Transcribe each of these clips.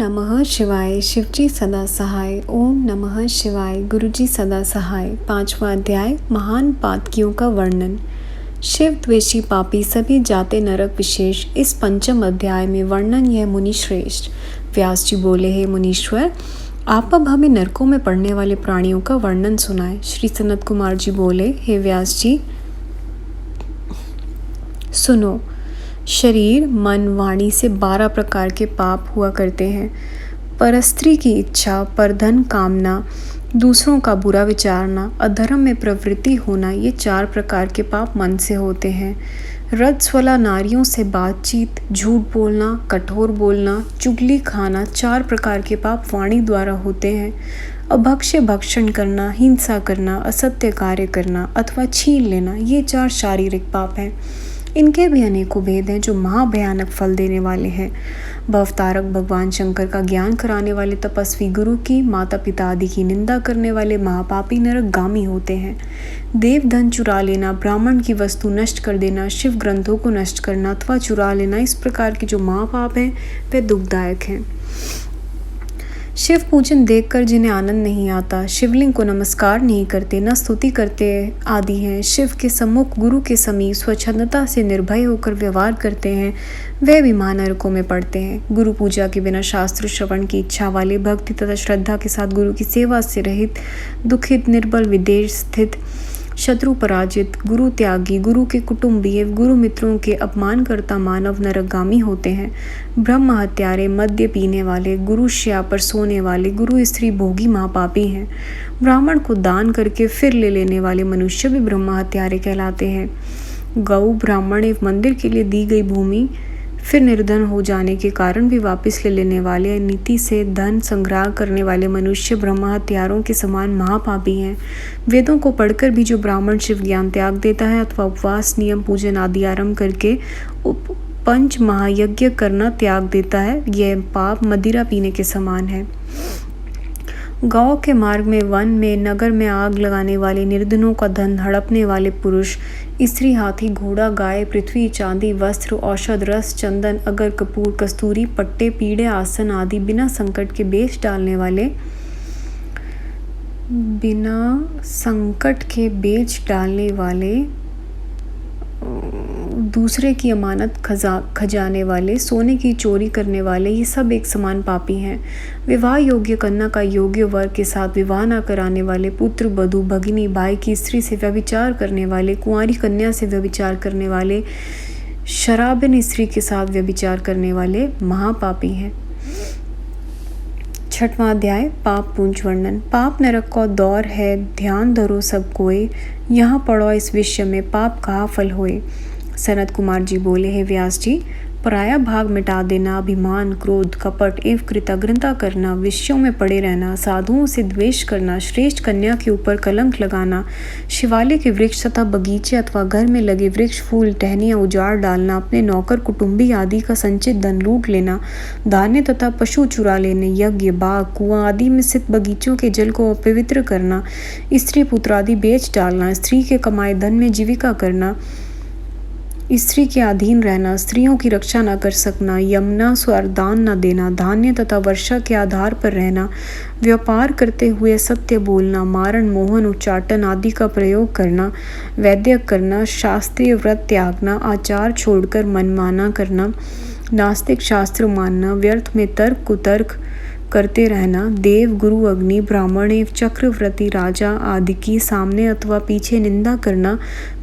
नमः शिवाय। शिवजी सदा सहाय। ओम नमः शिवाय। गुरुजी सदा सहाय। 5वां अध्याय, महान पातकियों का वर्णन। शिव द्वेषी पापी सभी जाते नरक विशेष। इस 5वें अध्याय में वर्णन यह मुनि श्रेष्ठ। व्यास जी बोले, हे मुनीश्वर, आप अब हमें नरकों में पड़ने वाले प्राणियों का वर्णन सुनाए। श्री सनत कुमार जी बोले, हे व्यास जी, सुनो। शरीर, मन, वाणी से 12 प्रकार के पाप हुआ करते हैं। परस्त्री की इच्छा, परधन कामना, दूसरों का बुरा विचारना, अधर्म में प्रवृत्ति होना, ये 4 प्रकार के पाप मन से होते हैं। रजस्वला नारियों से बातचीत, झूठ बोलना, कठोर बोलना, चुगली खाना, 4 प्रकार के पाप वाणी द्वारा होते हैं। अभक्ष्य भक्षण करना, हिंसा करना, असत्य कार्य करना अथवा छीन लेना, ये 4 शारीरिक पाप हैं। इनके भी अनेकों भेद हैं जो महाभयानक फल देने वाले हैं। भवतारक भगवान शंकर का ज्ञान कराने वाले तपस्वी, गुरु की, माता पिता आदि की निंदा करने वाले महापापी नरकगामी होते हैं। देव धन चुरा लेना, ब्राह्मण की वस्तु नष्ट कर देना, शिव ग्रंथों को नष्ट करना अथवा चुरा लेना, इस प्रकार के जो महापाप हैं वे दुखदायक हैं। शिव पूजन देखकर जिन्हें आनंद नहीं आता, शिवलिंग को नमस्कार नहीं करते, न स्तुति करते आदि हैं, शिव के सम्मुख, गुरु के समीप स्वच्छंदता से निर्भय होकर व्यवहार करते हैं, वे भी महानरकों में पड़ते हैं। गुरु पूजा के बिना शास्त्र श्रवण की इच्छा वाले, भक्ति तथा श्रद्धा के साथ गुरु की सेवा से रहित, दुखित, निर्बल, विदेश स्थित, शत्रु पराजित, गुरु त्यागी, गुरु के कुटुंबी एवं गुरु मित्रों के अपमानकर्ता मानव नरकगामी होते हैं। ब्रह्म हत्यारे, मद्य पीने वाले, गुरु शैया पर सोने वाले, गुरु स्त्री भोगी महापापी हैं। ब्राह्मण को दान करके फिर ले लेने वाले मनुष्य भी ब्रह्म हत्यारे कहलाते हैं। गौ, ब्राह्मण एवं मंदिर के लिए दी गई भूमि फिर निर्धन हो जाने के कारण भी वापस ले लेने वाले, नीति से धन संग्रह करने वाले मनुष्य ब्रह्म हत्यारों के समान महापापी हैं। वेदों को पढ़कर भी जो ब्राह्मण शिव ज्ञान त्याग देता है अथवा उपवास, नियम, पूजन आदि आरंभ करके पंच महायज्ञ करना त्याग देता है, यह पाप मदिरा पीने के समान है। गांव के मार्ग में, वन में, नगर में आग लगाने वाले, निर्धनों का धन हड़पने वाले पुरुष, स्त्री, हाथी, घोड़ा, गाय, पृथ्वी, चांदी, वस्त्र, औषध, रस, चंदन, अगर, कपूर, कस्तूरी, पट्टे, पीड़े, आसन आदि बिना संकट के बेच डालने वाले, दूसरे की अमानत खजाने वाले, सोने की चोरी करने वाले, ये सब एक समान पापी हैं। विवाह योग्य कन्या का योग्य वर के साथ विवाह न कराने वाले, पुत्र, बधू, भगिनी, भाई की स्त्री से व्यभिचार करने वाले, कुंवारी कन्या से व्यभिचार करने वाले, शराबिन स्त्री के साथ व्यभिचार करने वाले महापापी हैं। 6वां अध्याय, पाप पुंज वर्णन। पाप नरक का दौर है, ध्यान धरो सब कोय, यहाँ पढ़ो इस विषय में, पाप कहा फल होए। सनत कुमार जी बोले, हे व्यास जी, पराया भाग मिटा देना, अभिमान, क्रोध, कपट एवं कृतज्ञता करना, विषयों में पड़े रहना, साधुओं से द्वेष करना, श्रेष्ठ कन्या के ऊपर कलंक लगाना, शिवालय के वृक्ष तथा बगीचे अथवा घर में लगे वृक्ष, फूल, टहनियाँ उजाड़ डालना, अपने नौकर, कुटुंबी आदि का संचित धन लूट लेना, धान्य तथा पशु चुरा लेने, यज्ञ, बाग, कुआं आदि में स्थित बगीचों के जल को अपवित्र करना, स्त्री पुत्र आदि बेच डालना, स्त्री के कमाए धन में जीविका करना, स्त्री के अधीन रहना, स्त्रियों की रक्षा न कर सकना, यमना स्वरदान न देना, धान्य तथा वर्षा के आधार पर रहना, व्यापार करते हुए सत्य बोलना, मारण, मोहन, उच्चाटन आदि का प्रयोग करना, वैद्य करना, शास्त्रीय व्रत त्यागना, आचार छोड़कर मनमाना करना, नास्तिक शास्त्र मानना, व्यर्थ में तर्क कुतर्क करते रहना, देव, गुरु, अग्नि, ब्राह्मण एवं चक्रवर्ती राजा आदि की सामने अथवा पीछे निंदा करना,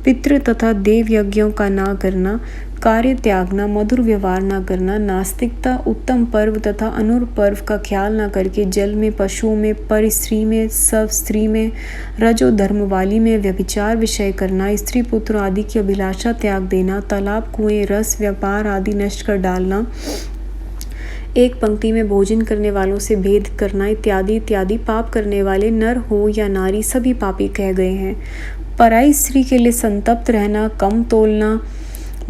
पितृ तथा देव यज्ञों का ना करना, कार्य त्यागना, मधुर व्यवहार न करना, नास्तिकता, उत्तम पर्व तथा अनुर पर्व का ख्याल न करके जल में, पशुओं में, पर स्त्री में, सब स्त्री में, रजो धर्म वाली में व्यभिचार विषय करना, स्त्री पुत्र आदि की अभिलाषा त्याग देना, तालाब, कुएं, रस, व्यापार आदि नष्ट कर डालना, एक पंक्ति में भोजन करने वालों से भेद करना इत्यादि इत्यादि पाप करने वाले नर हो या नारी सभी पापी कह गए हैं। पराई स्त्री के लिए संतप्त रहना, कम तोलना,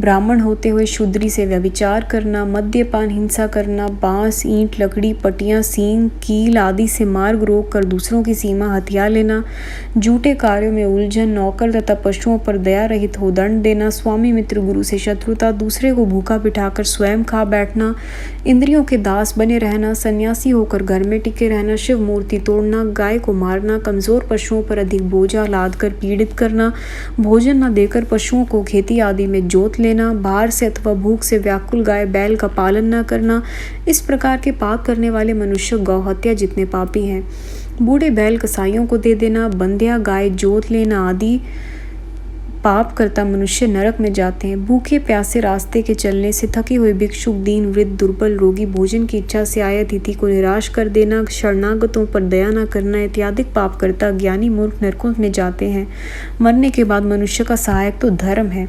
ब्राह्मण होते हुए शूद्री से व्यभिचार करना, मद्यपान, हिंसा करना, बांस, ईंट, लकड़ी, पटियां, सींग, कील आदि से मार्ग रोक कर दूसरों की सीमा हथिया लेना, झूठे कार्यों में उलझन, नौकर तथा पशुओं पर दया रहित हो दंड देना, स्वामी मित्र गुरु से शत्रुता, दूसरे को भूखा बिठाकर स्वयं खा बैठना, इंद्रियों के दास बने रहना, सन्यासी होकर घर में टिके रहना, शिव मूर्ति तोड़ना, गाय को मारना, कमजोर पशुओं पर अधिक बोझा लाद कर पीड़ित करना, भोजन न देकर पशुओं को खेती आदि में जोत लेना, बाहर से अथवा भूख से व्याकुल गाय बैल का पालन न करना। इस प्रकार के पाप करने वाले मनुष्य गौहत्या जितने पापी हैं। बूढ़े बैल कसाईयों को दे देना, बंध्या गाय जोत लेना आदि पाप करता मनुष्य नरक में जाते हैं। भूखे प्यासे रास्ते के चलने से, थके हुए भिक्षुक, दीन, वृद्ध, दुर्बल, रोगी, भोजन की इच्छा से आए अतिथि को निराश कर देना, शरणागतों पर दया न करना इत्यादि पाप करता ज्ञानी मूर्ख नरकों में जाते हैं। मरने के बाद मनुष्य का सहायक तो धर्म है,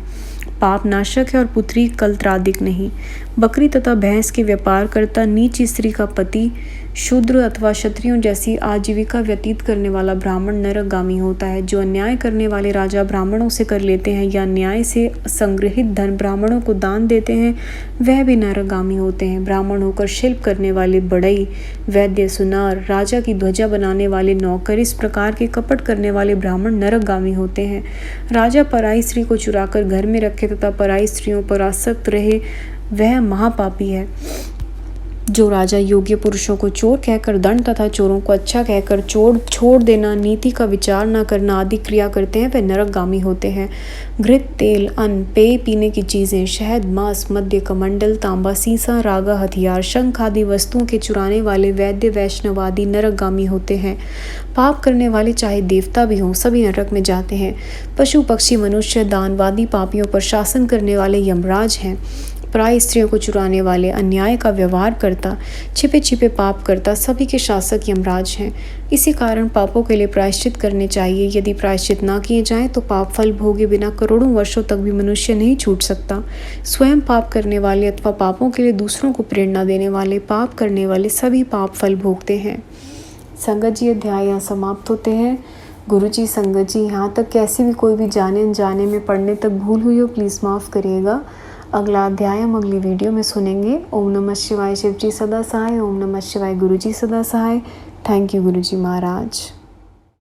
पाप नाशक है और पुत्री कलत्रादिक नहीं। बकरी तथा भैंस के व्यापार करता, नीच स्त्री का पति, शूद्र अथवा क्षत्रियों जैसी आजीविका व्यतीत करने वाला ब्राह्मण नरकगामी होता है। जो अन्याय करने वाले राजा ब्राह्मणों से कर लेते हैं या न्याय से संग्रहित धन ब्राह्मणों को दान देते हैं, वह भी नरकगामी होते हैं। ब्राह्मण होकर शिल्प करने वाले बढ़ई, वैद्य, सुनार, राजा की ध्वजा बनाने वाले नौकर, इस प्रकार के कपट करने वाले ब्राह्मण नरकगामी होते हैं। राजा पराई स्त्री को चुराकर घर में रखे तथा पराई स्त्रियों पर आसक्त रहे, वह महापापी है। जो राजा योग्य पुरुषों को चोर कहकर दंड तथा चोरों को अच्छा कहकर छोड़ देना, नीति का विचार न करना आदि क्रिया करते हैं, वे नरकगामी होते हैं। घृत, तेल, अन्न, पेय पीने की चीज़ें, शहद, मांस, मद्य, कमंडल, तांबा, सीसा, रागा, हथियार, शंख आदि वस्तुओं के चुराने वाले वैद्य, वैष्णव आदि नरकगामी होते हैं। पाप करने वाले चाहे देवता भी हों, सभी नरक में जाते हैं। पशु, पक्षी, मनुष्य, दानवादी पापियों पर शासन करने वाले यमराज हैं। पराई स्त्रियों को चुराने वाले, अन्याय का व्यवहार करता, छिपे छिपे पाप करता, सभी के शासक यमराज हैं। इसी कारण पापों के लिए प्रायश्चित करने चाहिए। यदि प्रायश्चित ना किए जाएं तो पाप फल भोगे बिना करोड़ों वर्षों तक भी मनुष्य नहीं छूट सकता। स्वयं पाप करने वाले अथवा पापों के लिए दूसरों को प्रेरणा देने वाले, पाप करने वाले सभी पाप फल भोगते हैं। संगत जी, अध्याय यहाँ समाप्त होते हैं। गुरु जी, संगत जी, यहाँ तक कैसी भी कोई भी जाने अनजाने में पढ़ने तक भूल हुई हो, प्लीज़ माफ़ करिएगा। अगला अध्याय हम अगली वीडियो में सुनेंगे। ओम नमः शिवाय। शिव जी सदा सहाय। ओम नमः शिवाय। गुरु जी सदा सहाय। Thank you Guru ji Maharaj.